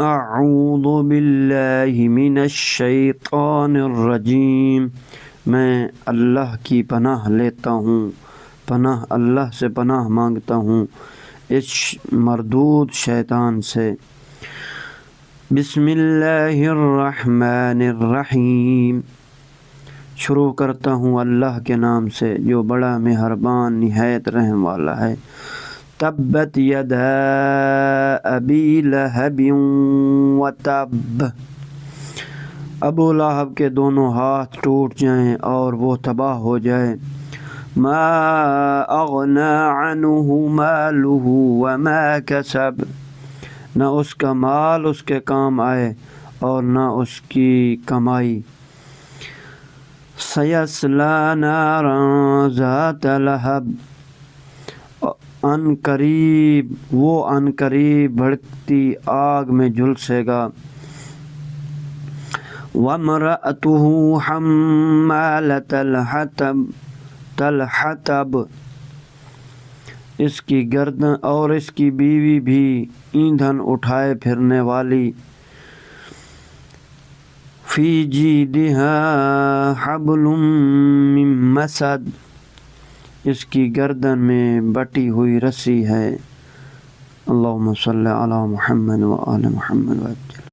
اعوذ باللہ من الشیطان الرجیم، میں اللہ کی پناہ لیتا ہوں، اللہ سے پناہ مانگتا ہوں اس مردود شیطان سے۔ بسم اللہ الرحمن الرحیم، شروع کرتا ہوں اللہ کے نام سے جو بڑا مہربان نہایت رحم والا ہے۔ تبت یدا ابی لہب وتب، ابو لہب کے دونوں ہاتھ ٹوٹ جائیں اور وہ تباہ ہو جائے۔ ما اغنی عنہ مالہ وما کسب، نہ اس کا مال اس کے کام آئے اور نہ اس کی کمائی۔ سیصلی نارا ذات لہب، وہ ان قریب بھڑکتی آگ میں جھلسے گا۔ وامرأتہ حمالۃ الحطب، اس کی گردن اور اس کی بیوی بھی ایندھن اٹھائے پھرنے والی۔ فی جیدہا حبل من مسد، اس کی گردن میں بٹی ہوئی رسی ہے۔ اللہم صلی علی محمد وآل محمد وسلم۔